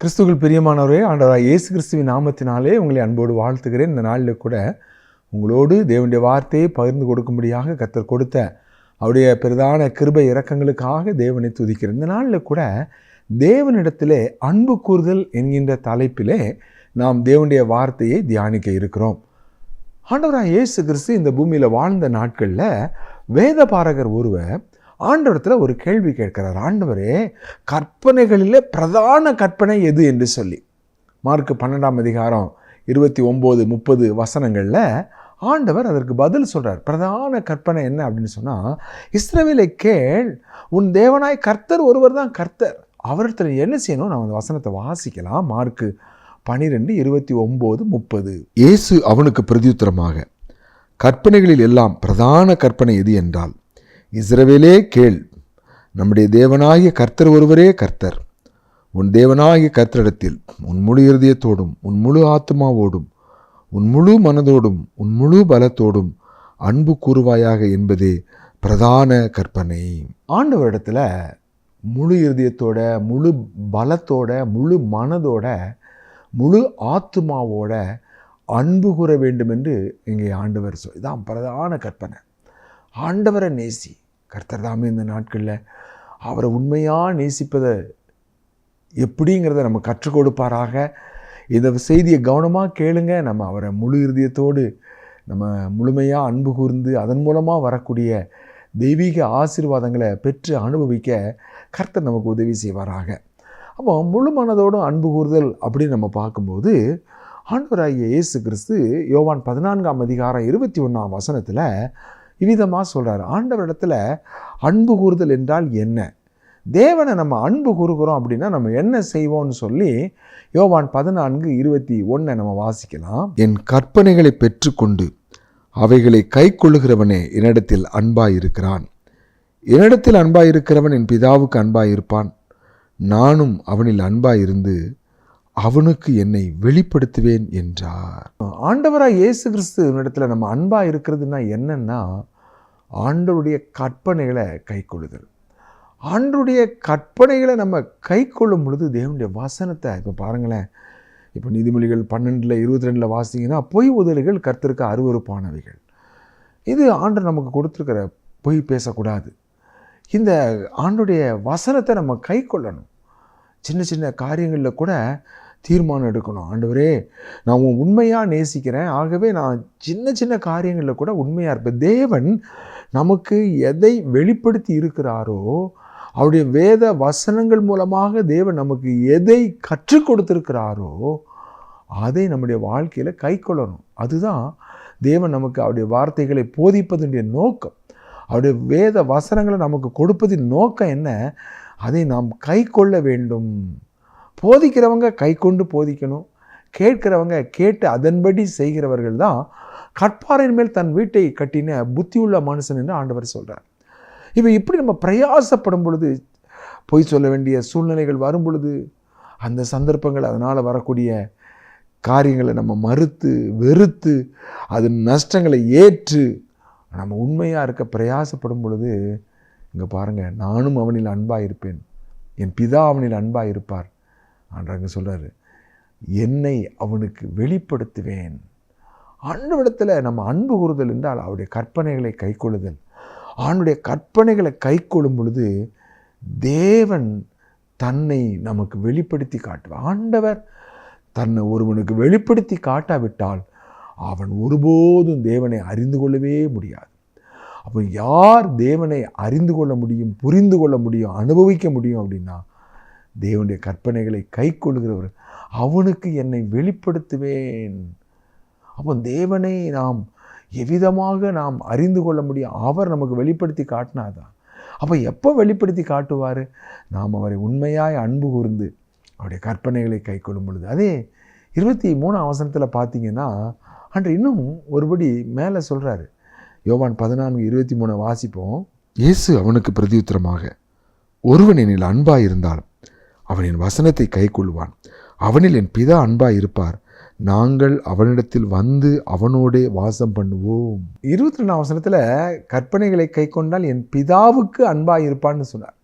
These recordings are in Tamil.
கிறிஸ்துவுக்குள் பிரியமானவரே, ஆண்டவராகிய இயேசு கிறிஸ்துவின் நாமத்தினாலே உங்களை அன்போடு வாழ்த்துகிறேன். இந்த நாளில் கூட உங்களோடு தேவனுடைய வார்த்தையை பகிர்ந்து கொடுக்கும்படியாக கர்த்தர் கொடுத்த அவருடைய பிரதான கிருபை இரக்கங்களுக்காக தேவனை துதிக்கிறேன். இந்த நாளில் கூட தேவனிடத்திலே அன்பு கூறுதல் என்கின்ற தலைப்பிலே நாம் தேவனுடைய வார்த்தையை தியானிக்க இருக்கிறோம். ஆண்டவராகிய இயேசு கிறிஸ்து இந்த பூமியில் வாழ்ந்த நாட்களில் வேதபாரகர் ஒருவர் ஆண்டவரத்தில் ஒரு கேள்வி கேட்கிறார். ஆண்டவரே, கற்பனைகளிலே பிரதான கற்பனை எது என்று சொல்லி மார்க் 12ஆம் அதிகாரம் 29-30 வசனங்களில் ஆண்டவர் அதற்கு பதில் சொல்கிறார். பிரதான கற்பனை என்ன அப்படின்னு சொன்னால், இஸ்ரவேலை கேள், உன் தேவனாய் கர்த்தர் ஒருவர் தான் கர்த்தர். அவரிடத்தில் என்ன செய்யணும்? நான் அந்த வசனத்தை வாசிக்கலாம். மார்க் 12:29-30. இயேசு அவனுக்கு பிரதியுத்தரமாக, கற்பனைகளில் எல்லாம் பிரதான கற்பனை எது என்றால், இஸ்ரவேலே கேள், நம்முடைய தேவனாகிய கர்த்தர் ஒருவரே கர்த்தர். உன் தேவனாகிய கர்த்தரிடத்தில் உன் முழு இருதயத்தோடும் உன் முழு ஆத்மாவோடும் உன் முழு மனதோடும் உன் முழு பலத்தோடும் அன்பு கூறுவாயாக என்பதே பிரதான கற்பனை. ஆண்டவரிடத்தில் முழு இருதயத்தோட, முழு பலத்தோட, முழு மனதோட, முழு ஆத்மாவோட அன்பு கூற வேண்டும் என்று இங்கே ஆண்டவர் இதான் பிரதான கற்பனை. ஆண்டவரை நேசி. கர்த்தர் தாமே இந்த நாட்களில் அவரை உண்மையாக நேசிப்பதை எப்படிங்கிறத நம்ம கற்றுக் கொடுப்பாராக. இந்த செய்தியை கவனமாக கேளுங்க. நம்ம அவரை முழு இருதயத்தோடு நம்ம முழுமையாக அன்பு கூர்ந்து அதன் மூலமாக வரக்கூடிய தெய்வீக ஆசீர்வாதங்களை பெற்று அனுபவிக்க கர்த்தர் நமக்கு உதவி செய்வாராக. அப்போ முழு மனதோடும் அன்பு கூறுதல் அப்படின்னு நம்ம பார்க்கும்போது, ஆண்டவராகிய இயேசு கிறிஸ்து யோவான் 14ஆம் அதிகாரம் 21ஆம் வசனத்தில் இவ்விதமாக சொல்கிறார். ஆண்டவரிடத்தில் அன்பு கூறுதல் என்றால் என்ன? தேவனை நம்ம அன்பு கூறுகிறோம் அப்படின்னா நம்ம என்ன செய்வோம்னு சொல்லி யோவான் 14:21 நம்ம வாசிக்கலாம். என் கற்பனைகளை பெற்றுக்கொண்டு அவைகளை கை கொள்ளுகிறவனே என்னிடத்தில் அன்பாயிருக்கிறான். என்னிடத்தில் அன்பாயிருக்கிறவன் என் பிதாவுக்கு அன்பாயிருப்பான். நானும் அவனில் அன்பாயிருந்து அவனுக்கு என்னை வெளிப்படுத்துவேன் என்றார். ஆண்டவராக இயேசு கிறிஸ்துவினிடத்தில் நம்ம அன்பாக இருக்கிறதுனா என்னன்னா, ஆண்டவருடைய கற்பனைகளை கை கொள்ளுதல். ஆண்டவருடைய கற்பனைகளை நம்ம கை கொள்ளும் பொழுது தேவனுடைய வசனத்தை இப்போ பாருங்களேன். இப்போ நீதிமொழிகள் 12:22 வாசிங்கன்னா, பொய் உதடுகள் கர்த்தருக்கு அருவருப்பானவைகள். இது ஆண்டவர் நமக்கு கொடுத்துருக்கிற பொய் பேசக்கூடாது. இந்த ஆண்டவருடைய வசனத்தை நம்ம கை கொள்ளணும். சின்ன சின்ன காரியங்களில் கூட தீர்மானம் எடுக்கணும். ஆண்டவரே, நான் உண்மையாக நேசிக்கிறேன், ஆகவே நான் சின்ன சின்ன காரியங்களில் கூட உண்மையாக இருப்பேன். தேவன் நமக்கு எதை வெளிப்படுத்தி இருக்கிறாரோ, அவருடைய வேத வசனங்கள் மூலமாக தேவன் நமக்கு எதை கற்றுக் கொடுத்திருக்கிறாரோ அதை நம்முடைய வாழ்க்கையில் கை கொள்ளணும். அதுதான் தேவன் நமக்கு அவருடைய வார்த்தைகளை போதிப்பதனுடைய நோக்கம். அவருடைய வேத வசனங்களை நமக்கு கொடுப்பதின் நோக்கம் என்ன? அதை நாம் கை கொள்ள வேண்டும். போதிக்கிறவங்க கை கொண்டு போதிக்கணும். கேட்கிறவங்க கேட்டு அதன்படி செய்கிறவர்கள் தான் கற்பாறையின் மேல் தன் வீட்டை கட்டின புத்தியுள்ள மனுஷன் என்று ஆண்டவர் சொல்கிறார். இப்போ இப்படி நம்ம பிரயாசப்படும் பொழுது, பொய் சொல்ல வேண்டிய சூழ்நிலைகள் வரும் பொழுது, அந்த சந்தர்ப்பங்கள் அதனால் வரக்கூடிய காரியங்களை நம்ம மறுத்து வெறுத்து அதன் நஷ்டங்களை ஏற்று நம்ம உண்மையாக இருக்க பிரயாசப்படும் பொழுது, இங்கே பாருங்கள், நானும் அவனில் அன்பாக இருப்பேன், என் பிதா அவனில் அன்பாக இருப்பார் ஆண்டவங்க சொல்கிறாரு. என்னை அவனுக்கு வெளிப்படுத்துவேன். ஆண்டவரிடத்தில் நம்ம அன்பு கூறுதல் என்றால் அவருடைய கற்பனைகளை கை கொள்ளுதல். அவனுடைய கற்பனைகளை கை கொள்ளும் பொழுது தேவன் தன்னை நமக்கு வெளிப்படுத்தி காட்டுவார். ஆண்டவர் தன்னை ஒருவனுக்கு வெளிப்படுத்தி காட்டாவிட்டால் அவன் ஒருபோதும் தேவனை அறிந்து கொள்ளவே முடியாது. அப்போ யார் தேவனை அறிந்து கொள்ள முடியும், புரிந்து கொள்ள முடியும், அனுபவிக்க முடியும் அப்படின்னா, தேவனுடைய கற்பனைகளை கை கொள்ளுகிறவர். அவனுக்கு என்னை வெளிப்படுத்துவேன். அப்போ தேவனை நாம் எவ்விதமாக நாம் அறிந்து கொள்ள முடியும்? அவர் நமக்கு வெளிப்படுத்தி காட்டினாதான். அப்போ எப்போ வெளிப்படுத்தி காட்டுவார்? நாம் அவரை உண்மையாய் அன்பு கூர்ந்து அவருடைய கற்பனைகளை கை கொள்ளும் பொழுது. அதே 23ஆம் வசனத்தில் பார்த்தீங்கன்னா, அன்று இன்னும் ஒருபடி மேலே சொல்கிறாரு. யோவான் 14:23 வாசிப்போம். இயேசு அவனுக்கு பிரதியுத்தரமாக, ஒருவன் என்னில் அன்பாயிருந்தால் அவன் என் வசனத்தை கை கொள்வான். அவனில் என் பிதா அன்பாயிருப்பார். நாங்கள் அவனிடத்தில் வந்து அவனோடே வாசம் பண்ணுவோம். 22ஆம் வசனத்தில் கற்பனைகளை கை கொண்டால் என் பிதாவுக்கு அன்பாயிருப்பான்னு சொன்னார்.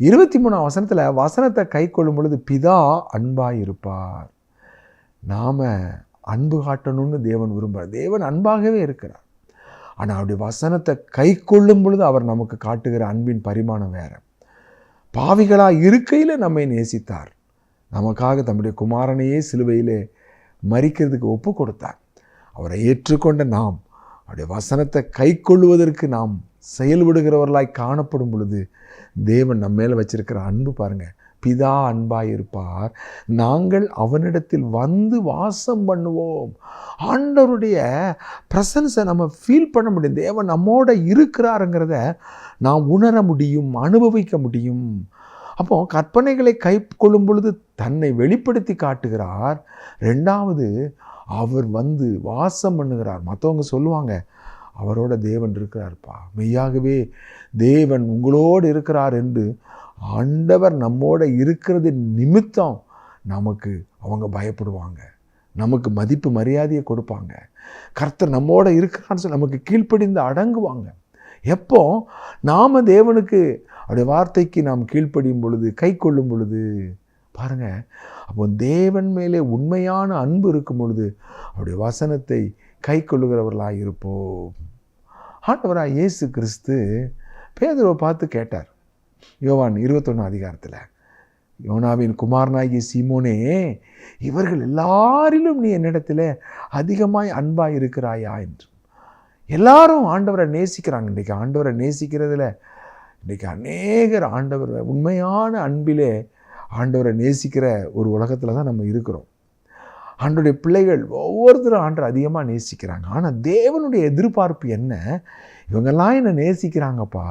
23ஆம் வசனத்தில் வசனத்தை கை கொள்ளும் பொழுது பிதா அன்பாய் இருப்பார். நாம் அன்பு காட்டணும்னு தேவன் விரும்புகிறார். தேவன் அன்பாகவே இருக்கிறார். ஆனால் அப்படி வசனத்தை கை கொள்ளும் பொழுது அவர் நமக்கு காட்டுகிற அன்பின் பரிமாணம் வேறு. பாவிகளாக இருக்கையில் நம்மை நேசித்தார். நமக்காக தம்முடைய குமாரனையே சிலுவையிலே மரிக்கிறதுக்கு ஒப்பு கொடுத்தார். அவரை ஏற்றுக்கொண்ட நாம் அவருடைய வசனத்தை கை கொள்ளுவதற்கு நாம் செயல்படுகிறவர்களாய் காணப்படும் பொழுது தேவன் நம்ம மேலே வச்சிருக்கிற அன்பு பாருங்கள். பிதா அன்பாய் இருப்பார், நாங்கள் அவனிடத்தில் வந்து வாசம் பண்ணுவோம். ஆண்டவருடைய ப்ரெசன்ஸை நம்ம ஃபீல் பண்ண முடியும். தேவன் நம்மோட இருக்கிறாருங்கிறத நாம் உணர முடியும், அனுபவிக்க முடியும். அப்போ கற்பனைகளை கை கொள்ளும் பொழுது தன்னை வெளிப்படுத்தி காட்டுகிறார். ரெண்டாவது, அவர் வந்து வாசம் பண்ணுகிறார். மற்றவங்க சொல்லுவாங்க அவரோட தேவன் இருக்கிறார்ப்பா, மெய்யாகவே தேவன் உங்களோடு இருக்கிறார் என்று. ஆண்டவர் நம்மோட இருக்கிறது நிமித்தம் நமக்கு அவங்க பயப்படுவாங்க, நமக்கு மதிப்பு மரியாதையை கொடுப்பாங்க. கர்த்தர் நம்மோட இருக்கிறான்னு சொல்லி நமக்கு கீழ்ப்படிந்து அடங்குவாங்க. எப்போ நாம் தேவனுக்கு அவருடைய வார்த்தைக்கு நாம் கீழ்ப்படியும் பொழுது, கை கொள்ளும் பொழுது பாருங்கள், அப்போ தேவன் மேலே உண்மையான அன்பு இருக்கும் பொழுது அவருடைய வசனத்தை கை கொள்ளுகிறவர்களாக இருப்போம். ஆண்டவராக இயேசு கிறிஸ்து பேதுருவை பார்த்து கேட்டார். யோவான் 21 அதிகாரத்தில், யோனாவின் குமாரனாகிய சீமோனே, இவர்கள் எல்லாரிலும் நீ என்னிடத்தில் அதிகமாய் அன்பாய் இருக்கிறாயா என்று. எல்லாரும் ஆண்டவரை நேசிக்கிறாங்க. இன்றைக்கி ஆண்டவரை நேசிக்கிறதுல இன்றைக்கி அநேகர் ஆண்டவர் உண்மையான அன்பிலே ஆண்டவரை நேசிக்கிற ஒரு உலகத்தில் தான் நம்ம இருக்கிறோம். ஆண்டவருடைய பிள்ளைகள் ஒவ்வொருத்தரும் ஆண்டவரை அதிகமாக நேசிக்கிறாங்க. ஆனால் தேவனுடைய எதிர்பார்ப்பு என்ன? இவங்கெல்லாம் என்னை நேசிக்கிறாங்கப்பா,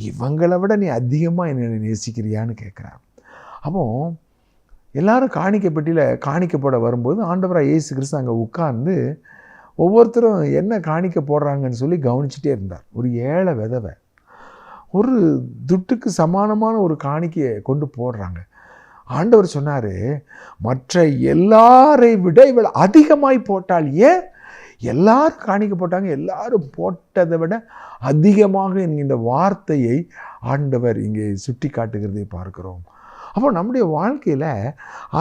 இவங்களை விட நீ அதிகமாக என்னை நேசிக்கிறியான்னு கேட்குறாங்க. அப்போ எல்லாரும் காணிக்கை பெட்டியில் காணிக்கப்பட வரும்போது ஆண்டவராக இயேசு கிறிஸ்து அங்கே உட்கார்ந்து ஒவ்வொருத்தரும் என்ன காணிக்க போடுறாங்கன்னு சொல்லி கவனிச்சுட்டே இருந்தார். ஒரு ஏழை விதவை ஒரு துட்டுக்கு சமானமான ஒரு காணிக்கையை கொண்டு போடுறாங்க. ஆண்டவர் சொன்னார், மற்ற எல்லாரை விட இவள் அதிகமாய் போட்டாள். ஏன்? எல்லாரும் காணிக்க போட்டாங்க, எல்லாரும் போட்டதை விட அதிகமாக என்கின்ற வார்த்தையை ஆண்டவர் இங்கே சுட்டி காட்டுகிறதை பார்க்கிறோம். அப்போ நம்முடைய வாழ்க்கையில்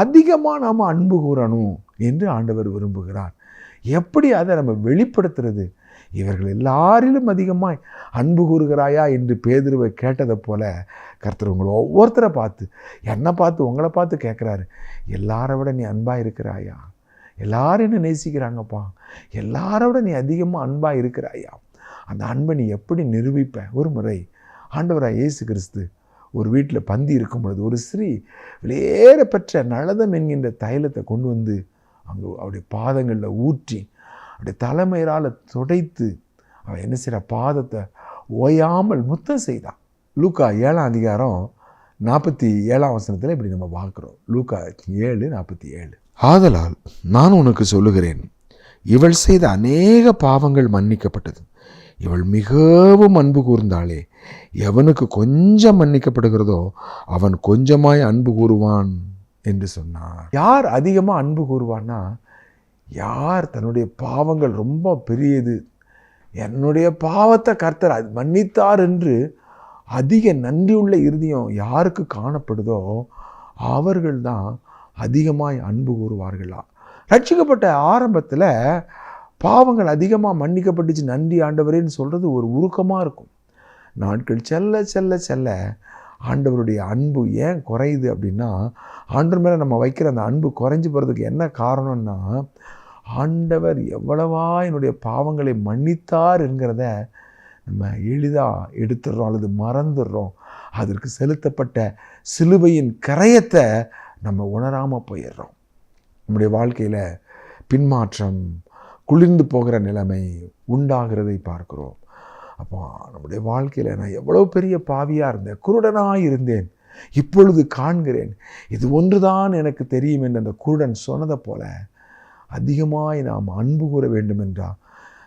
அதிகமாக நாம் அன்பு கூறணும் என்று ஆண்டவர் விரும்புகிறார். எப்படி அதை நம்ம வெளிப்படுத்துறது? இவர்கள் எல்லாரிலும் அதிகமாய் அன்பு கூறுகிறாயா என்று பேதுருவை கேட்டதை போல கர்த்தர் உங்களை ஒவ்வொருத்தரை பார்த்து, என்னை பார்த்து, உங்களை பார்த்து கேட்குறாரு, எல்லாரை விட நீ அன்பாக இருக்கிறாயா? எல்லாரும் என்ன நேசிக்கிறாங்கப்பா, எல்லாரை விட நீ அதிகமாக அன்பாக இருக்கிறாயா? அந்த அன்பை நீ எப்படி நிரூபிப்ப? ஒரு முறை ஆண்டவராக இயேசு கிறிஸ்து ஒரு வீட்டில் பந்தி இருக்கும் பொழுது ஒரு ஸ்திரீ வெளியேற பெற்ற நளதம் என்கின்ற தைலத்தை கொண்டு வந்து அங்கே அவருடைய பாதங்களில் ஊற்றி அவருடைய தலைமையினால் துடைத்து அவன் என்ன செய்கிற பாதத்தை ஓயாமல் முத்தம் செய்தான். லூக்கா 7ஆம் அதிகாரம் 47ஆம் வசனத்தில் இப்படி நம்ம பார்க்குறோம். லூக்கா 7:47. ஆதலால் நான் உனக்கு சொல்லுகிறேன், இவள் செய்த அநேக பாவங்கள் மன்னிக்கப்பட்டது, இவள் மிகவும் அன்பு கூர்ந்தாளே. எவனுக்கு கொஞ்சம் மன்னிக்கப்படுகிறதோ அவன் கொஞ்சமாய் அன்பு கூறுவான் என்று சொன்னார். யார் அதிகமாக அன்பு கூறுவான்னா, யார் தன்னுடைய பாவங்கள் ரொம்ப பெரியது, என்னுடைய பாவத்தை கர்த்தர் மன்னித்தார் என்று அதிக நன்றியுள்ள இருதயம் யாருக்கு காணப்படுதோ அவர்கள்தான் அதிகமாய் அன்பு கூறுவார்களா. ரட்சிக்கப்பட்ட ஆரம்பத்தில் பாவங்கள் அதிகமாக மன்னிக்கப்பட்டுச்சு, நன்றி ஆண்டவரேன்னு சொல்கிறது ஒரு உருக்கமாக இருக்கும். நாட்கள் செல்ல செல்ல செல்ல ஆண்டவருடைய அன்பு ஏன் குறையுது அப்படின்னா, ஆண்டவர் மேலே நம்ம வைக்கிற அந்த அன்பு குறைஞ்சி போகிறதுக்கு என்ன காரணம்னா, ஆண்டவர் எவ்வளவா என்னுடைய பாவங்களை மன்னித்தார் என்கிறத நம்ம எளிதாக எடுத்துடுறோம் அல்லது மறந்துடுறோம். அதற்கு செலுத்தப்பட்ட சிலுவையின் கரையத்தை நம்ம உணராமல் போயிடுறோம். நம்முடைய வாழ்க்கையில் பின்மாற்றம், குளிர்ந்து போகிற நிலைமை உண்டாகிறதை பார்க்கிறோம். அப்போ நம்முடைய வாழ்க்கையில் நான் எவ்வளோ பெரிய பாவியாக இருந்தேன், குருடனாக இருந்தேன், இப்பொழுது காண்கிறேன், இது ஒன்றுதான் எனக்கு தெரியும் என்று அந்த குருடன் சொன்னதை போல அதிகமாய் நாம் அன்பு கூற வேண்டும் என்றால்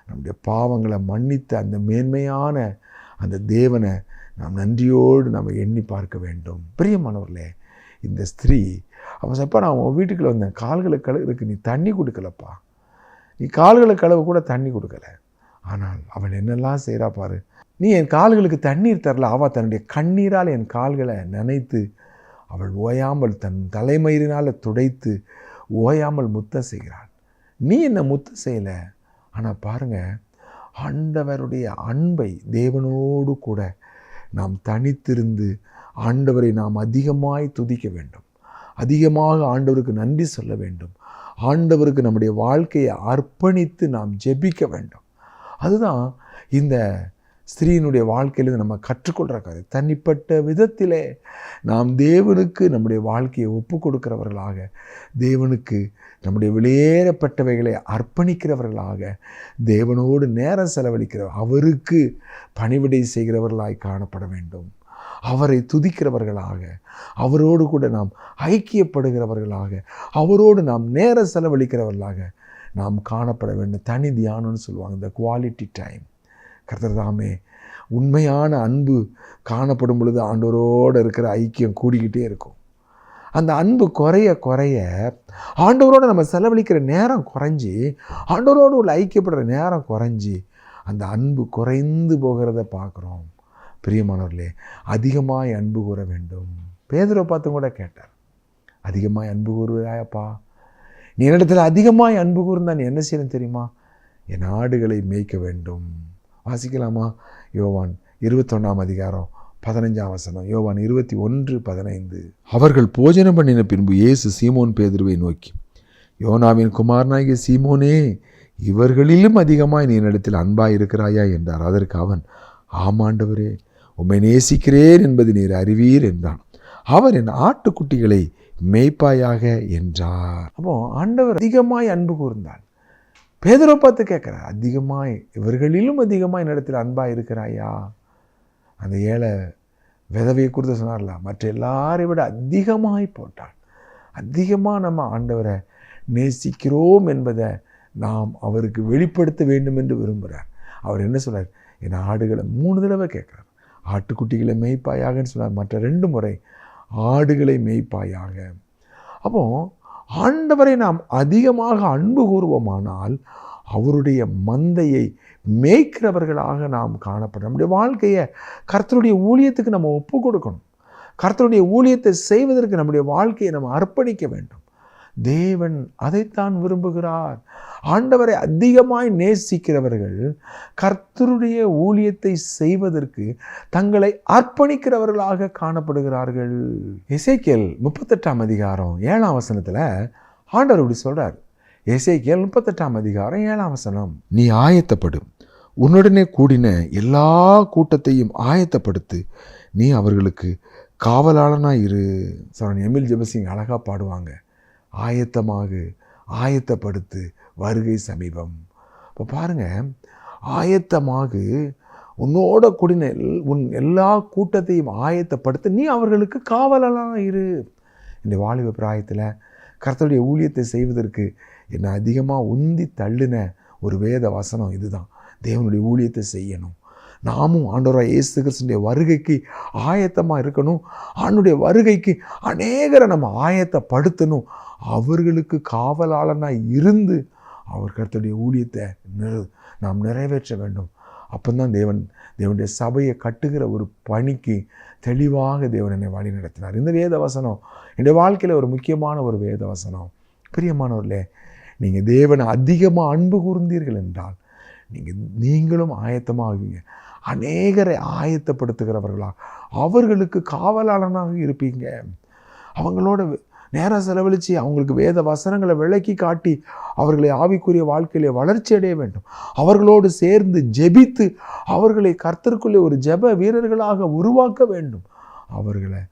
நம்முடைய பாவங்களை மன்னித்த அந்த மேன்மையான அந்த தேவனை நாம் நன்றியோடு நம்ம எண்ணி பார்க்க வேண்டும். பிரியமானவர்களே, இந்த ஸ்திரீ அவன் சப்பா, நான் உன் வீட்டுக்குள்ள வந்தேன், கால்களை கழுவுறதுக்கு நீ தண்ணி கொடுக்கலப்பா, நீ கால்களை கழுவ கூட தண்ணி கொடுக்கல, ஆனால் அவள் என்னெல்லாம் செய்கிறா பாரு. நீ என் கால்களுக்கு தண்ணீர் தரல. அவள் தன்னுடைய கண்ணீரால் என் கால்களை நனைத்து அவள் ஓயாமல் தன் தலைமயிரினால் துடைத்து ஓயாமல் முத்தம் செய்கிறாள். நீ என்ன முத்தம் செய்யலை. ஆனால் பாருங்கள், ஆண்டவருடைய அன்பை, தேவனோடு கூட நாம் தனித்திருந்து ஆண்டவரை நாம் அதிகமாய் துதிக்க வேண்டும். அதிகமாக ஆண்டவருக்கு நன்றி சொல்ல வேண்டும். ஆண்டவருக்கு நம்முடைய வாழ்க்கையை அர்ப்பணித்து நாம் ஜெபிக்க வேண்டும். அதுதான் இந்த ஸ்திரீயினுடைய வாழ்க்கையிலிருந்து நம்ம கற்றுக்கொள்கிற காரியம். தனிப்பட்ட விதத்திலே நாம் தேவனுக்கு நம்முடைய வாழ்க்கையை ஒப்பு கொடுக்கிறவர்களாக, தேவனுக்கு நம்முடைய வெளியேறப்பட்டவைகளை அர்ப்பணிக்கிறவர்களாக, தேவனோடு நேரம் செலவழிக்கிற அவருக்கு பணிவிடை செய்கிறவர்களாய் காணப்பட வேண்டும். அவரை துதிக்கிறவர்களாக, அவரோடு கூட நாம் ஐக்கியப்படுகிறவர்களாக, அவரோடு நாம் நேரம் செலவழிக்கிறவர்களாக நாம் காணப்பட வேண்டும். தனி தியானம்னு சொல்லுவாங்க, இந்த குவாலிட்டி டைம். கர்த்தர் தாமே உண்மையான அன்பு காணப்படும் பொழுது ஆண்டவரோடு இருக்கிற ஐக்கியம் கூடிக்கிட்டே இருக்கும். அந்த அன்பு குறைய குறைய ஆண்டவரோடு நம்ம செலவழிக்கிற நேரம் குறைஞ்சி, ஆண்டவரோடு உள்ள ஐக்கியப்படுற நேரம் குறைஞ்சி அந்த அன்பு குறைந்து போகிறத பார்க்குறோம். பிரியமானவர்களே, அதிகமாய் அன்பு கூற வேண்டும். பேதுருவை பார்த்து கூட கேட்டார், அதிகமாய் அன்பு கூறுவதாயப்பா, நீ என்னிடத்தில் அதிகமாய் அன்பு கூர்ந்தா நீ என்ன செய்யணும் தெரியுமா? என் ஆடுகளை மேய்க்க வேண்டும். வாசிக்கலாமா? யோவான் 21:15. யோவான் 21:15. அவர்கள் போஜனம் பண்ணின பின்பு இயேசு சீமோன் பேதுருவை நோக்கி, யோனாவின் குமாரனாகிய சீமோனே, இவர்களிலும் அதிகமாய் நீ என்னிடத்தில் அன்பாய் இருக்கிறாயா என்றார். அதற்கு அவன், ஆமாண்டவரே, உம்மை நேசிக்கிறேன் என்பது நீர் அறிவீர் என்றான். அவர் என் ஆட்டுக்குட்டிகளை மேய்ப்பாயாக என்றார். அப்போ ஆண்டவர் அதிகமாய் அன்பு கூர்ந்தார். பேதுருவை பார்த்து கேட்குறார், அதிகமாய் இவர்களிலும் அதிகமாய் என்னிடத்தில் அன்பாக இருக்கிறாயா? அந்த ஏழை விதவையை குறித்து சொன்னார்ல, மற்ற எல்லாரை விட அதிகமாய் போட்டான். அதிகமாக நம்ம ஆண்டவரை நேசிக்கிறோம் என்பதை நாம் அவருக்கு வெளிப்படுத்த வேண்டும் என்று விரும்புகிறார். அவர் என்ன சொல்கிறார்? என் ஆடுகளை 3 தடவை கேட்குறார். ஆட்டுக்குட்டிகளை மேய்ப்பாயாகன்னு சொன்னார். மற்ற 2 முறை ஆடுகளை மேய்ப்பாயாக. அப்போ ஆண்டவரை நாம் அதிகமாக அன்பு கூறுவோமானால் அவருடைய மந்தையை மேய்க்கிறவர்களாக நாம் காணப்படும். நம்முடைய வாழ்க்கையை கர்த்தருடைய ஊழியத்துக்கு நம்ம ஒப்பு கொடுக்கணும். கர்த்தருடைய ஊழியத்தை செய்வதற்கு நம்முடைய வாழ்க்கையை நம்ம அர்ப்பணிக்க வேண்டும். தேவன் அதைத்தான் விரும்புகிறார். ஆண்டவரை அதிகமாய் நேசிக்கிறவர்கள் கர்த்தருடைய ஊழியத்தை செய்வதற்கு தங்களை அர்ப்பணிக்கிறவர்களாக காணப்படுகிறார்கள். எசேக்கியேல் 38:7 ஆண்டவர் இப்படி சொல்றார். எசேக்கியேல் 38:7 நீ ஆயத்தப்படும், உன்னுடனே கூடின எல்லா கூட்டத்தையும் ஆயத்தப்படுத்து, நீ அவர்களுக்கு காவலாளனாய் இரு. எமில் ஜெபசிங் அழகாக பாடுவாங்க, ஆயத்தமாகு, ஆயத்தப்படுத்து, வருகை சமீபம். இப்போ பாருங்கள், ஆயத்தமாகு, உன்னோட கூடின உன் எல்லா கூட்டத்தையும் ஆயத்தப்படுத்த, நீ அவர்களுக்கு காவலாளனாக இரு. இந்த வாலிப பிராயத்தில் கர்த்தருடைய ஊழியத்தை செய்வதற்கு என்னை அதிகமாக உந்தி தள்ளின ஒரு வேத வசனம் இதுதான். தேவனுடைய ஊழியத்தை செய்யணும். நாமும் ஆண்டவராகிய இயேசு கிறிஸ்துவினுடைய வருகைக்கு ஆயத்தமாக இருக்கணும். ஆண்டவருடைய வருகைக்கு அநேகரை நம்ம ஆயத்தப்படுத்தணும். அவர்களுக்கு காவலாளனாக இருந்து அவர் கர்த்தருடைய ஊழியத்தை நாம் நிறைவேற்ற வேண்டும். அப்போதான் தேவனுடைய சபையை கட்டுகிற ஒரு பணிக்கு தெளிவாக தேவன் என்னை வழி நடத்தினார். இந்த வேத வசனம் என்னுடைய வாழ்க்கையில் ஒரு முக்கியமான ஒரு வேத வசனம். பிரியமானவர்களே, நீங்கள் தேவனை அதிகமாக அன்பு கூர்ந்தீர்கள் என்றால் நீங்களும் ஆயத்தமாகுவீங்க. அநேகரை ஆயத்தப்படுத்துகிறவர்களா அவர்களுக்கு காவலாளனாக இருப்பீங்க. அவங்களோட நேரம் செலவழித்து அவங்களுக்கு வேத வசனங்களை விளக்கி காட்டி அவர்களை ஆவிக்குரிய வாழ்க்கையிலே வளர்ச்சி அடைய வேண்டும். அவர்களோடு சேர்ந்து ஜெபித்து அவர்களை கர்த்தருக்குள்ளே ஒரு ஜெப வீரர்களாக உருவாக்க வேண்டும். அவர்களை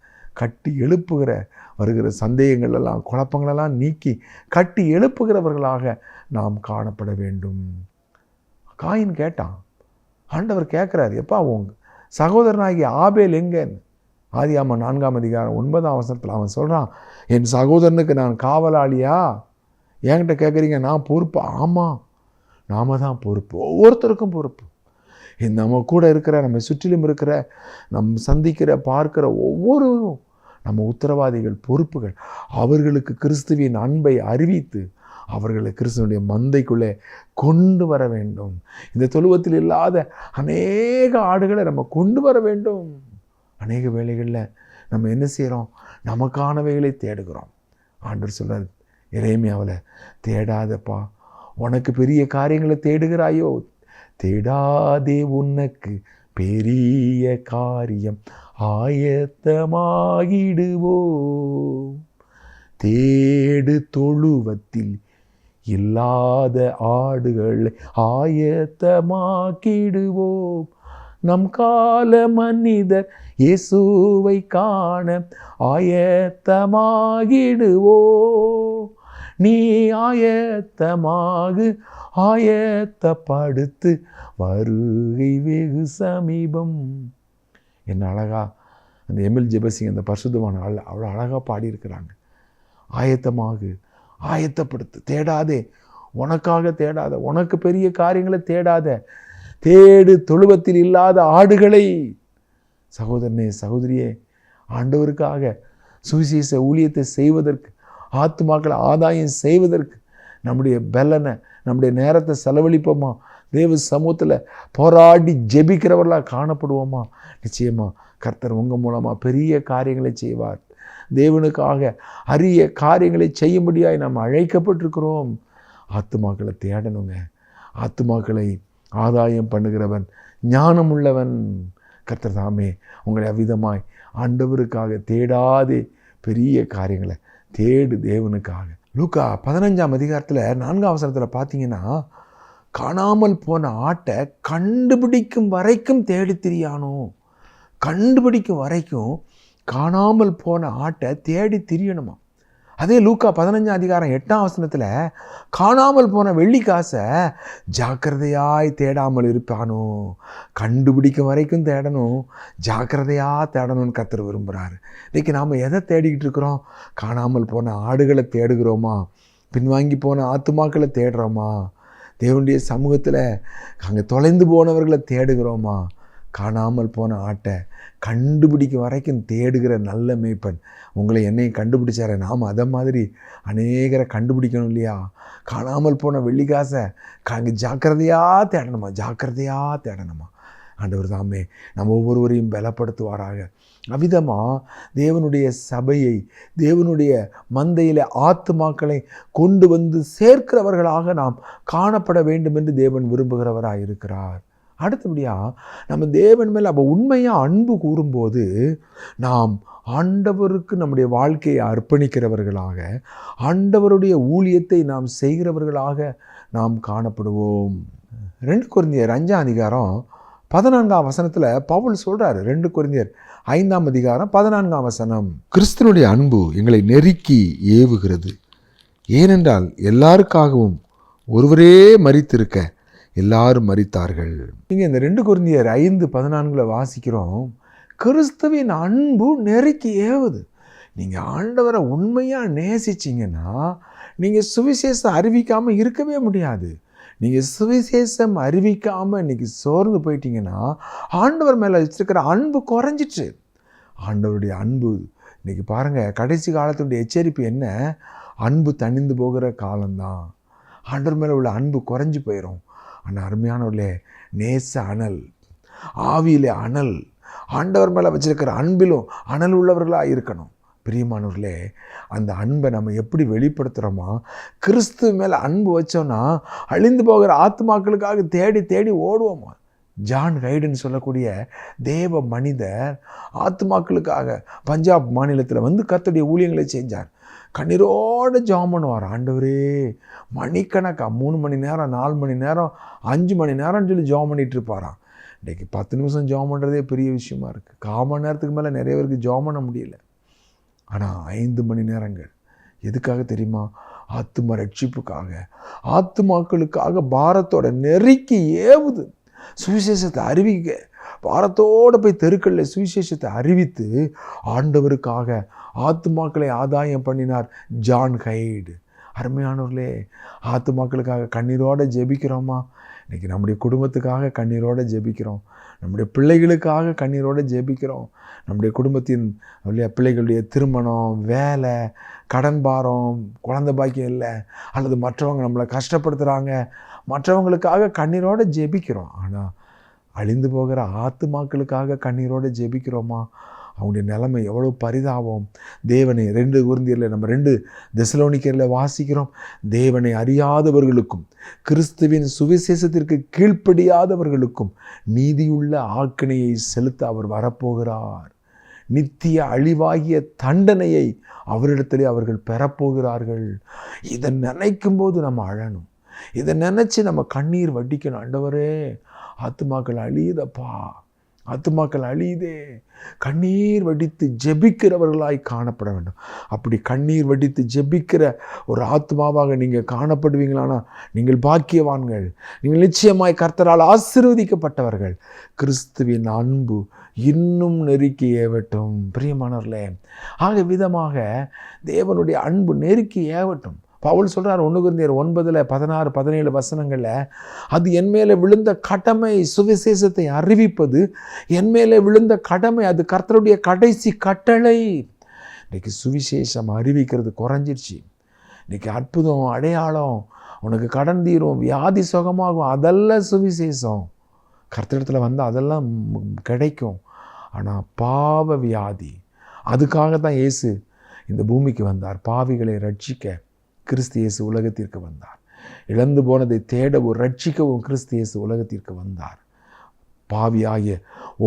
கட்டி எழுப்புகிற வருகிற சந்தேகங்களெல்லாம் குழப்பங்களெல்லாம் நீக்கி கட்டி எழுப்புகிறவர்களாக நாம் காணப்பட வேண்டும். காயின் கேட்டான், ஆண்டவர் கேட்குறாரு, எப்பா உங்க சகோதரனாகிய ஆபேல் எங்கன்னு? ஆதியாகமம் 4:9 அவன் சொல்கிறான், என் சகோதரனுக்கு நான் காவலாளியா? என்கிட்ட கேட்குறீங்க, நான் பொறுப்பு? ஆமாம், நாம தான் பொறுப்பு. ஒவ்வொருத்தருக்கும் பொறுப்பு. நம்ம கூட இருக்கிற, நம்ம சுற்றிலும் இருக்கிற, சந்திக்கிற பார்க்கிற ஒவ்வொருவரும் நம்ம உத்தரவாதிகள், பொறுப்புகள். அவர்களுக்கு கிறிஸ்துவின் அன்பை அறிவித்து அவர்களை கிறிஸ்துவனுடைய மந்தைக்குள்ளே கொண்டு வர வேண்டும். இந்த தொழுவத்தில் இல்லாத அநேக ஆடுகளை நம்ம கொண்டு வர வேண்டும். அநேக வேளைகளில் நம்ம என்ன செய்கிறோம்? நமக்கானவைகளை தேடுகிறோம். ஆண்டவர் சொல்கிறார் எரேமியாவில், தேடாதப்பா, உனக்கு பெரிய காரியங்களை தேடுகிறாயோ, தேடாதே, உனக்கு பெரிய காரியம் ஆயத்தமாகிடுவோம். தேடு தொழுவத்தில் இல்லாத ஆடுகளை ஆயத்தமாக்கிடுவோம். நம் கால மனிதர் இயேசுவை காண ஆயத்தமாகிடுவோம். நீ ஆயத்தமாகு, ஆயத்தப்படுத்து, வருகை வெகு சமீபம். என்ன அழகா அந்த எம்எல் ஜெபசிங், அந்த பரிசுத்தமான அவ்வளோ அழகாக பாடியிருக்கிறாங்க. ஆயத்தமாகு, ஆயத்தப்படுத்து, தேடாதே, உனக்காக தேடாத, உனக்கு பெரிய காரியங்களை தேடாத, தேடு தொழுவத்தில் இல்லாத ஆடுகளை. சகோதரனே, சகோதரியே, ஆண்டவருக்காக சுவிசேஷ ஊழியத்தை செய்வதற்கு, ஆத்துமாக்களை ஆதாயம் செய்வதற்கு நம்முடைய பலனை, நம்முடைய நேரத்தை செலவழிப்போமா? தேவ சமூகத்தில் போராடி ஜெபிக்கிறவர்களாக காணப்படுவோமா? நிச்சயமாக கர்த்தர் உங்கள் மூலமாக பெரிய காரியங்களை செய்வார். தேவனுக்காக அரிய காரியங்களை செய்யும்படியாய் நாம் அழைக்கப்பட்டிருக்கிறோம். ஆத்துமாக்களை தேடணுங்க. ஆத்துமாக்களை ஆதாயம் பண்ணுகிறவன் ஞானம் உள்ளவன். கர்த்தர் தாமே உங்களை அவ்விதமாய் ஆண்டவருக்காக தேடாதே பெரிய காரியங்களை தேடு தேவனுக்காக. லூக்கா 15ஆம் அதிகாரத்தில் 4ஆம் வசனத்தில் பார்த்தீங்கன்னா, காணாமல் போன ஆட்டை கண்டுபிடிக்கும் வரைக்கும் தேடி திரியானோ. கண்டுபிடிக்கும் வரைக்கும் காணாமல் போன ஆட்டை தேடி திரியணுமா. அதே லூக்கா 15ஆம் அதிகாரம் 8ஆம் வசனத்தில், காணாமல் போன வெள்ளி காசை ஜாக்கிரதையாய் தேடாமல் இருப்பானோ. கண்டுபிடிக்கும் வரைக்கும் தேடணும், ஜாக்கிரதையாக தேடணும்னு கர்த்தர் விரும்புகிறாரு. இன்றைக்கி நாம் எதை தேடிக்கிட்டு இருக்கிறோம்? காணாமல் போன ஆடுகளை தேடுகிறோமா? பின்வாங்கி போன ஆத்துமாக்களை தேடுறோமா? தேவனுடைய சமூகத்தில் அங்கே தொலைந்து போனவர்களை தேடுகிறோமா? காணாமல் போன ஆட்டை கண்டுபிடிக்கும் வரைக்கும் தேடுகிற நல்ல மேய்ப்பன் உங்களை என்னையும் கண்டுபிடிச்சார. நாம் அதை மாதிரி அநேகரை கண்டுபிடிக்கணும் இல்லையா? காணாமல் போன வெள்ளிக்காசை அங்கே ஜாக்கிரதையாக தேடணுமா, ஜாக்கிரதையாக தேடணுமா. ஆண்டவர் தாமே நம்ம ஒவ்வொருவரையும் பலப்படுத்துவாராக. அவ்விதமாக தேவனுடைய சபையை, தேவனுடைய மந்தையில் ஆத்துமாக்களை கொண்டு வந்து சேர்க்கிறவர்களாக நாம் காணப்பட வேண்டும் என்று தேவன் விரும்புகிறவராக இருக்கிறார். அடுத்தபடியாக நம்ம தேவன் மேல் அப்போ உண்மையாக அன்பு கூறும்போது நாம் ஆண்டவருக்கு நம்முடைய வாழ்க்கையை அர்ப்பணிக்கிறவர்களாக, ஆண்டவருடைய ஊழியத்தை நாம் செய்கிறவர்களாக நாம் காணப்படுவோம். 2 கொரிந்தியர் 5ஆம் அதிகாரம் 14ஆம் வசனத்தில் பவுல் சொல்கிறார். 2 கொரிந்தியர் 5ஆம் அதிகாரம் 14ஆம் வசனம், கிறிஸ்துவனுடைய அன்பு எங்களை நெருக்கி ஏவுகிறது. ஏனென்றால் எல்லாருக்காகவும் ஒருவரே மரித்திருக்க எல்லாரும் மரித்தார்கள். நீங்கள் இந்த 2 கொரிந்தியர் 5:14 வாசிக்கிறோம். கிறிஸ்துவின் அன்பு நெருக்கி ஏவுது. நீங்கள் ஆண்டவரை உண்மையாக நேசிச்சிங்கன்னா நீங்கள் சுவிசேஷம் அறிவிக்காமல் இருக்கவே முடியாது. நீங்கள் சுவிசேஷம் அறிவிக்காமல் இன்றைக்கி சோர்ந்து போயிட்டீங்கன்னா ஆண்டவர் மேலே வச்சிருக்கிற அன்பு குறைஞ்சிட்டு. ஆண்டவருடைய அன்பு இன்றைக்கி பாருங்கள், கடைசி காலத்துடைய எச்சரிப்பு என்ன? அன்பு தணிந்து போகிற காலம்தான். ஆண்டவர் மேலே உள்ள அன்பு குறைஞ்சி போயிடும். ஆனால் அருமையானவர்களே, நேச அனல், ஆவியிலே அனல், ஆண்டவர் மேலே வச்சிருக்கிற அன்பிலும் அனல் உள்ளவர்களாக இருக்கணும். பிரியமானவர்களே, அந்த அன்பை நம்ம எப்படி வெளிப்படுத்துகிறோமா? கிறிஸ்து மேலே அன்பு வச்சோன்னா அழிந்து போகிற ஆத்மாக்களுக்காக தேடி தேடி ஓடுவோமா. ஜான் கைடன் சொல்லக்கூடிய தேவ மனிதர் ஆத்மாக்களுக்காக பஞ்சாப் மாநிலத்தில் வந்து கர்த்தருடைய ஊழியங்களை செஞ்சார். கண்ணீரோடு ஜெபம் பண்ணுவார். ஆண்டவரே, மணிக்கணக்காக 3 மணி நேரம், 4 மணி நேரம், 5 மணி நேரம்னு சொல்லி ஜெபம் பண்ணிகிட்டு இருப்பாராம். இன்றைக்கி 10 நிமிஷம் ஜெபம் பண்ணுறதே பெரிய விஷயமா இருக்குது. 1/4 மணி நேரத்துக்கு மேலே நிறைய பேருக்கு ஜெபம் பண்ண முடியல. ஆனால் 5 மணி நேரங்கள் எதுக்காக தெரியுமா? ஆத்தும ரட்சிப்புக்காக, ஆத்துமாக்களுக்காக பாரத்தோட நெருக்கி ஏவுது. சுவிசேஷத்தை அறிவிக்க பாரத்தோடு போய் தெருக்களில் சுவிசேஷத்தை அறிவித்து ஆண்டவருக்காக ஆத்துமாக்களை ஆதாயம் பண்ணினார் ஜான் கைடு. அருமையானவர்களே, ஆத்துமாக்களுக்காக கண்ணீரோடு ஜெபிக்கிறோமா? இன்றைக்கி நம்முடைய குடும்பத்துக்காக கண்ணீரோடு ஜெபிக்கிறோம், நம்முடைய பிள்ளைகளுக்காக கண்ணீரோடு ஜெபிக்கிறோம். நம்முடைய குடும்பத்தின் பிள்ளைகளுடைய திருமணம், வேலை, கடன் பாரம், குழந்தை பாக்கியம் இல்லை, அல்லது மற்றவங்க நம்மளை கஷ்டப்படுத்துகிறாங்க, மற்றவங்களுக்காக கண்ணீரோடு ஜெபிக்கிறோம். ஆனால் அழிந்து போகிற ஆத்துமாக்களுக்காக கண்ணீரோடு ஜெபிக்கிறோமா? அவங்களுடைய நிலைமை எவ்வளோ பரிதாபம். தேவனை 2 குருந்தியரில் நம்ம 2 தெசலோனிக்கரில் வாசிக்கிறோம். தேவனை அறியாதவர்களுக்கும் கிறிஸ்துவின் சுவிசேஷத்திற்கு கீழ்ப்படியாதவர்களுக்கும் நீதியுள்ள ஆக்கினையை செலுத்த அவர் வரப்போகிறார். நித்திய அழிவாகிய தண்டனையை அவரிடத்திலே அவர்கள் பெறப்போகிறார்கள். இதை நினைக்கும் போது நம்ம அழணும், இதை நினச்சி நம்ம கண்ணீர் வடிக்கணும். ஆண்டவரே, ஆத்துமாக்கள் அழியுதப்பா, ஆத்துமாக்கள் அழியுதே. கண்ணீர் வடித்து ஜெபிக்கிறவர்களாய் காணப்பட வேண்டும். அப்படி கண்ணீர் வடித்து ஜெபிக்கிற ஒரு ஆத்மாவாக நீங்கள் காணப்படுவீங்களானா நீங்கள் பாக்கியவான்கள். நீங்கள் நிச்சயமாய் கர்த்தரால் ஆசீர்வதிக்கப்பட்டவர்கள். கிறிஸ்துவின் அன்பு இன்னும் நெருக்கி ஏவட்டும். பிரியமானவர்களே, ஆக விதமாக தேவனுடைய அன்பு நெருக்கி ஏவட்டும். பவுல் சொல்கிறார் 1 கொரிந்தியர் 9:16-17 வசனங்களில், அது என் மேலே விழுந்த கடமை, சுவிசேஷத்தை அறிவிப்பது என் மேலே விழுந்த கடமை, அது கர்த்தருடைய கடைசி கட்டளை. இன்றைக்கி சுவிசேஷம் அறிவிக்கிறது குறைஞ்சிருச்சு. இன்றைக்கி அற்புதம், அடையாளம், உனக்கு கடன் தீரும், வியாதி சுகமாகும், அதெல்லாம் சுவிசேஷம். கர்த்தரிடத்தில் வந்து அதெல்லாம் கிடைக்கும். ஆனால் பாவ வியாதி, அதுக்காக தான் இயேசு இந்த பூமிக்கு வந்தார். பாவிகளை ரட்சிக்க கிறிஸ்து இயேசு உலகத்திற்கு வந்தார். இழந்து போனதை தேடவும் ரட்சிக்கவும் கிறிஸ்து இயேசு உலகத்திற்கு வந்தார். பாவியாகிய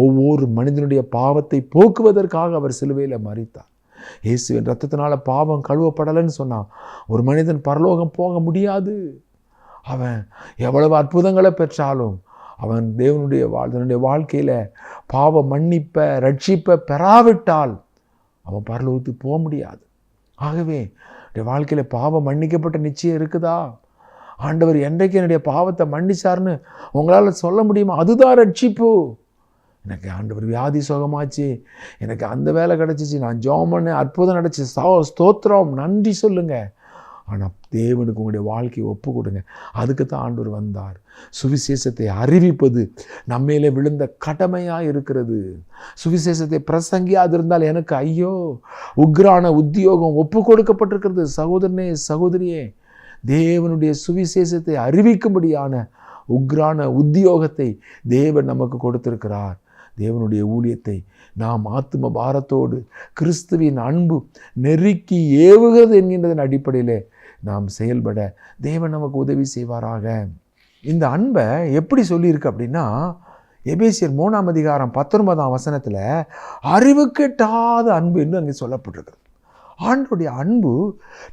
ஒவ்வொரு மனிதனுடைய பாவத்தை போக்குவதற்காக அவர் சிலுவையில் மரித்தார். இயேசுவின் இரத்தத்தினால பாவம் கழுவப்படலைன்னு சொன்னான். ஒரு மனிதன் பரலோகம் போக முடியாது. அவன் எவ்வளவு அற்புதங்களை பெற்றாலும் அவன் தன்னுடைய வாழ்க்கையில் பாவ மன்னிப்பை, ரட்சிப்பை பெறாவிட்டால் அவன் பரலோகத்துக்கு போக முடியாது. ஆகவே வாழ்க்கையில் பாவம் மன்னிக்கப்பட்ட நிச்சயம் இருக்குதா? ஆண்டவர் என்றைக்கு என்னுடைய பாவத்தை மன்னிச்சார்னு உங்களால் சொல்ல முடியுமா? அதுதான் ரட்சிப்பு. எனக்கு ஆண்டவர் வியாதி சுகமாச்சு, எனக்கு அந்த வேலை கிடச்சிச்சு, நான் ஜெபம் பண்ணேன், அற்புதம் நடந்துச்சு, ஸ்தோத்திரம், நன்றி சொல்லுங்கள். ஆனால் தேவனுக்கு உங்களுடைய வாழ்க்கையை ஒப்பு கொடுங்க. அதுக்கு தான் ஆண்டவர் வந்தார். சுவிசேஷத்தை அறிவிப்பது நம்மையிலே விழுந்த கடமையாக இருக்கிறது. சுவிசேஷத்தை பிரசங்கியாது இருந்தால் எனக்கு ஐயோ, உக்ரான உத்தியோகம் ஒப்பு கொடுக்கப்பட்டிருக்கிறது. சகோதரனே, சகோதரியே, தேவனுடைய சுவிசேஷத்தை அறிவிக்கும்படியான உக்ரான உத்தியோகத்தை தேவன் நமக்கு கொடுத்திருக்கிறார். தேவனுடைய ஊழியத்தை நாம் ஆத்தும பாரத்தோடு கிறிஸ்துவின் அன்பு நெருக்கி ஏவுகிறது என்கின்றதன் அடிப்படையிலே நாம் செயல்பட தேவன் நமக்கு உதவி செய்வாராக. இந்த அன்பை எப்படி சொல்லியிருக்கு அப்படின்னா, எபேசியர் 3:19 வசனத்தில் அறிவுக்கெட்டாத அன்பு என்று அங்கே சொல்லப்பட்டிருக்கிறது. ஆண்டவருடைய அன்பு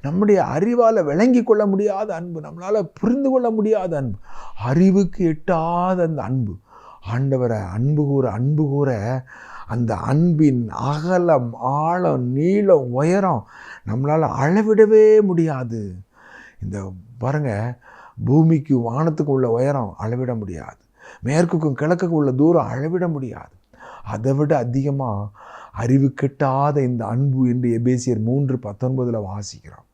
நம்முடைய அறிவால் விளங்கி கொள்ள முடியாத அன்பு, நம்மளால் புரிந்து கொள்ள முடியாத அன்பு, அறிவுக்கு எட்டாத அந்த அன்பு. ஆண்டவரை அன்பு கூற அந்த அன்பின் அகலம், ஆழம், நீளம், உயரம் நம்மளால் அளவிடவே முடியாது. இந்த பாருங்க, பூமிக்கும் வானத்துக்கும் உள்ள உயரம் அளவிட முடியாது, மேற்குக்கும் கிழக்குக்கும் உள்ள தூரம் அளவிட முடியாது. அதை விட அதிகமாக அறிவு கெட்டாத இந்த அன்பு என்று எபேசியர் 3:19 வாசிக்கிறோம்.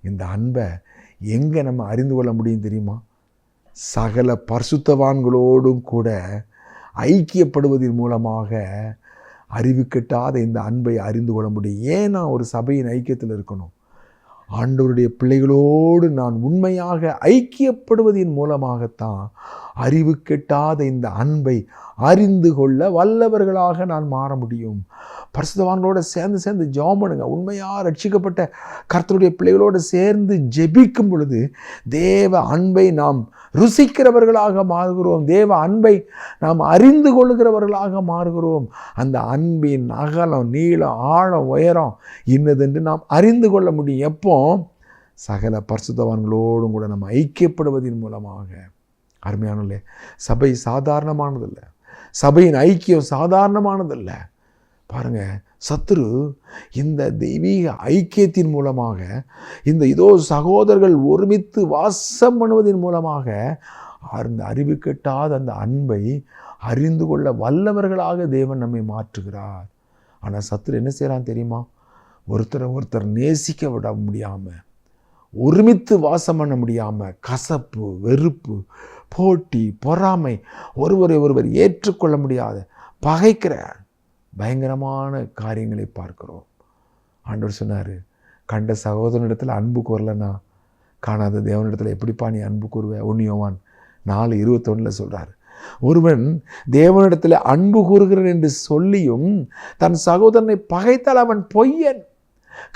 இந்த அன்பை எங்கே நம்ம அறிந்து கொள்ள முடியும் தெரியுமா? சகல பரிசுத்தவான்களோடும் கூட ஐக்கியப்படுவதன் மூலமாக அறிவு கெட்டாத இந்த அன்பை அறிந்து கொள்ள முடியும். ஏன் நான் ஒரு சபையின் ஐக்கியத்தில் இருக்கணும்? ஆண்டவருடைய பிள்ளைகளோடு நான் உண்மையாக ஐக்கியப்படுவதன் மூலமாகத்தான் அறிவு கெட்டாத இந்த அன்பை அறிந்து கொள்ள வல்லவர்களாக நான் மாற முடியும். பரிசுத்தவான்களோடு சேர்ந்து ஜெபம் பண்ணுங்க. உண்மையாக ரட்சிக்கப்பட்ட கர்த்தருடைய பிள்ளைகளோடு சேர்ந்து ஜெபிக்கும் பொழுது தேவ அன்பை நாம் ருசிக்கிறவர்களாக மாறுகிறோம். தேவ அன்பை நாம் அறிந்து கொள்ளுகிறவர்களாக மாறுகிறோம். அந்த அன்பின் அகலம், நீளம், ஆழம், உயரம் இன்னதென்று நாம் அறிந்து கொள்ள முடியும். எப்போ? சகல பரிசுத்தவான்களோடும் கூட நம்ம ஐக்கியப்படுவதன் மூலமாக. அருமையானே, சபை சாதாரணமானதில்லை, சபையின் ஐக்கியம் சாதாரணமானதில்லை. பாருங்க, சத்துரு இந்த தெய்வீக ஐக்கியத்தின் மூலமாக, இந்த இதோ சகோதரர்கள் ஒருமித்து வாசம் பண்ணுவதன் மூலமாக அந்த அறிவு கெட்டாத அந்த அன்பை அறிந்து கொள்ள வல்லவர்களாக தேவன் நம்மை மாற்றுகிறார். ஆனால் சத்துரு என்ன செய்கிறான் தெரியுமா? ஒருத்தர் நேசிக்க விட முடியாமல், ஒருமித்து வாசம் பண்ண முடியாமல், கசப்பு, வெறுப்பு, போட்டி, பொறாமை, ஒருவரை ஒருவர் ஏற்றுக்கொள்ள முடியாத பகைக்கிற பயங்கரமான காரியங்களை பார்க்கிறோம். ஆண்டவர் சொன்னார், கண்ட சகோதரனிடத்தில் அன்பு கூறலைன்னா காணாத தேவனிடத்தில் எப்படிப்பா நீ அன்பு கூறுவ? 1 யோவான் 4:21 சொல்கிறார். ஒருவன் தேவனிடத்தில் அன்பு கூறுகிறேன் என்று சொல்லியும் தன் சகோதரனை பகைத்தால் அவன் பொய்யன்.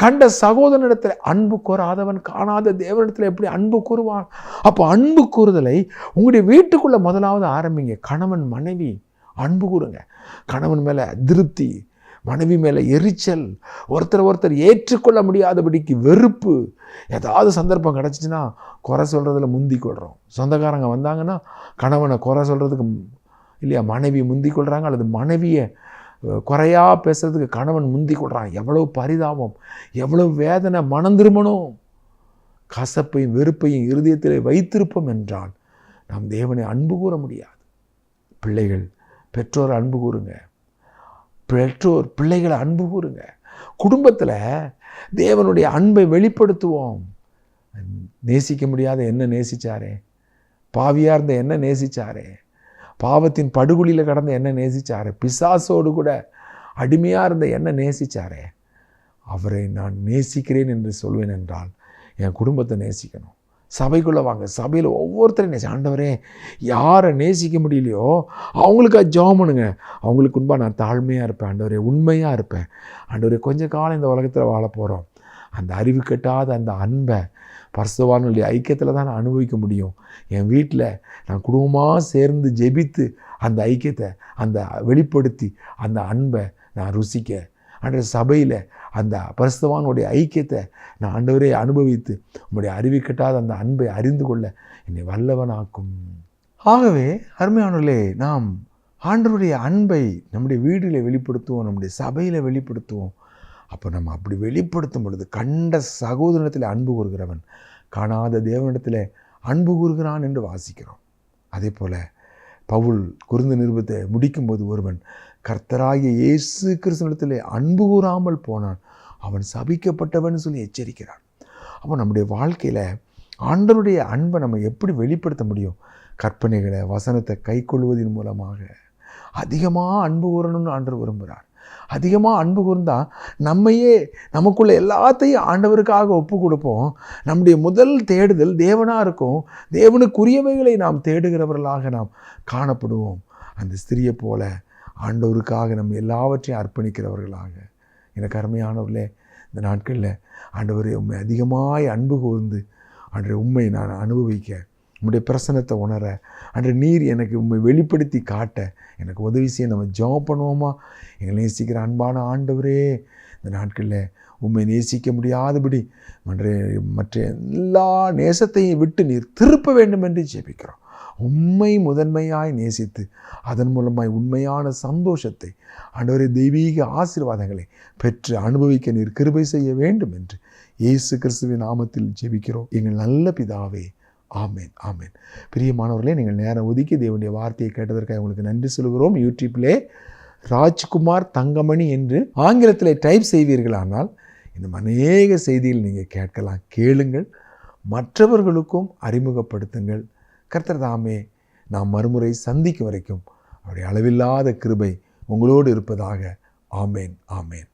கண்ட சகோதரனிடத்தில் அன்பு கூறாதவன் காணாத தேவனிடத்தில் எப்படி அன்பு கூறுவான்? அப்போ அன்பு கூறுதலை உங்களுடைய வீட்டுக்குள்ள முதலாவது ஆரம்பிங்க. கணவன் மனைவி அன்பு கூறுங்க. கணவன் மேலே அதிருப்தி, மனைவி மேலே எரிச்சல், ஒருத்தர் ஏற்றுக்கொள்ள முடியாதபடிக்கு வெறுப்பு, ஏதாவது சந்தர்ப்பம் கிடச்சிச்சின்னா குறை சொல்கிறதுல முந்தி கொள்கிறோம். சொந்தக்காரங்க வந்தாங்கன்னா கணவனை குறை சொல்கிறதுக்கு இல்லையா மனைவி முந்தி கொள்கிறாங்க, அல்லது மனைவியை குறையாக பேசுறதுக்கு கணவன் முந்தி கொள்கிறான். எவ்வளவு பரிதாபம், எவ்வளவு வேதனை. மனம் திரும்பணும். கசப்பையும் வெறுப்பையும் இருதயத்தில் வைத்திருப்போம் என்றால் நாம் தேவனை அன்பு கூற முடியாது. பிள்ளைகள் பெற்றோரை அன்பு கூறுங்க. பெற்றோர் பிள்ளைகளை அன்பு கூறுங்க. குடும்பத்தில் தேவனுடைய அன்பை வெளிப்படுத்துவோம். நேசிக்க முடியாத என்ன நேசிச்சாரே, பாவியாக இருந்த என்ன நேசிச்சாரே, பாவத்தின் படுகொலியில் கடந்த என்ன நேசிச்சாரே, பிசாசோடு கூட அடிமையாக இருந்த என்ன நேசிச்சாரே, அவரை நான் நேசிக்கிறேன் என்று சொல்வேன் என்றால் என் குடும்பத்தை நேசிக்கணும். சபைக்குள்ளே வாங்க. சபையில் ஒவ்வொருத்தரையும் ஆண்டவரே யாரை நேசிக்க முடியலையோ அவங்களுக்காக ஜெபம் பண்ணுங்க. அவங்களுக்கு முன்பாக நான் தாழ்மையாக இருப்பேன் ஆண்டவரே, உண்மையாக இருப்பேன் ஆண்டவரே. கொஞ்ச காலம் இந்த உலகத்தில் வாழ போகிறோம். அந்த அறிவு கட்டாத அந்த அன்பை பரிசுத்தவான்களுடைய ஐக்கியத்தில் தான் நான் அனுபவிக்க முடியும். என் வீட்டில் நான் குடும்பமாக சேர்ந்து ஜெபித்து அந்த ஐக்கியத்தை அந்த வெளிப்படுத்தி அந்த அன்பை நான் ருசிக்க, ஆண்டவரே சபையில் அந்த பரிசுத்தவானுடைய ஐக்கியத்தை நான் ஆண்டவரே அனுபவித்து உங்களுடைய அறிவு கட்டாத அந்த அன்பை அறிந்து கொள்ள என்னை வல்லவனாக்கும். ஆகவே அருமையானவர்களே, நாம் ஆண்டவருடைய அன்பை நம்முடைய வீட்டில் வெளிப்படுத்துவோம், நம்முடைய சபையில் வெளிப்படுத்துவோம். அப்போ நம்ம அப்படி வெளிப்படுத்தும் பொழுது கண்ட சகோதரனிடத்தில் அன்பு கூறுகிறவன் காணாத தேவனிடத்தில் அன்பு கூறுகிறான் என்று வாசிக்கிறோம். அதே போல் பவுல் கொரிந்து நிருபத்தை முடிக்கும்போது ஒருவன் கர்த்தராகிய இயேசு கிறிஸ்துவிடத்தில் அன்பு கூறாமல் போனான், அவன் சபிக்கப்பட்டவன் சொல்லி எச்சரிக்கிறான். அப்போ நம்முடைய வாழ்க்கையில் ஆண்டவருடைய அன்பை நம்ம எப்படி வெளிப்படுத்த முடியும்? கற்பனைகளை வசனத்தை கைக்கொள்வதன் மூலமாக அதிகமாக அன்பு கூறணும்னு ஆண்டவர் விரும்புகிறார். அதிகமாக அன்பு கூர்ந்தால் நம்மையே நமக்குள்ள எல்லாத்தையும் ஆண்டவருக்காக ஒப்பு கொடுப்போம். நம்முடைய முதல் தேடுதல் தேவனாக இருக்கும். தேவனுக்குரியவைகளை நாம் தேடுகிறவர்களாக நாம் காணப்படுவோம். அந்த ஸ்திரியை போல ஆண்டவருக்காக நம்ம எல்லாவற்றையும் அர்ப்பணிக்கிறவர்களாக. எனக்கு அருமையானவர்களே, இந்த நாட்களில் ஆண்டவரே உண்மை அதிகமாய் அன்பு கூர்ந்து அன்றைய உண்மை நான் அனுபவிக்க, உம்முடைய பிரசன்னத்தை உணர, அன்று நீர் எனக்கு உண்மை வெளிப்படுத்தி காட்ட எனக்கு உதவி செய்ய நம்ம ஜெபம் பண்ணுவோமா? எங்களை நேசிக்கிற அன்பான ஆண்டவரே, இந்த நாட்களில் உண்மை நேசிக்க முடியாதபடி மற்ற எல்லா நேசத்தையும் விட்டு நீர் திருப்ப வேண்டும் என்று ஜெபிக்கிறோம். உண்மை முதன்மையாய் நேசித்து அதன் மூலமாய் உண்மையான சந்தோஷத்தை ஆண்டவரே தெய்வீக ஆசீர்வாதங்களை பெற்று அனுபவிக்க நீர் கிருபை செய்ய வேண்டும் என்று இயேசு கிறிஸ்துவின் நாமத்தில் ஜெபிக்கிறோம் எங்கள் நல்ல பிதாவே. ஆமேன், ஆமேன். பிரியமானவர்களே, நீங்கள் நேரம் ஒதுக்கி தேவனுடைய வார்த்தையை கேட்டதற்காக உங்களுக்கு நன்றி சொல்கிறோம். யூடியூப்பிலே ராஜ்குமார் தங்கமணி என்று ஆங்கிலத்தில் டைப் செய்வீர்களானால் இன்னும் அநேக செய்திகள் நீங்கள் கேட்கலாம். கேளுங்கள், மற்றவர்களுக்கும் அறிமுகப்படுத்துங்கள். கர்த்தர் தாமே நாம் மறுமுறை சந்திக்கும் வரைக்கும் அவருடைய அளவில்லாத கிருபை உங்களோடு இருப்பதாக. ஆமேன், ஆமேன்.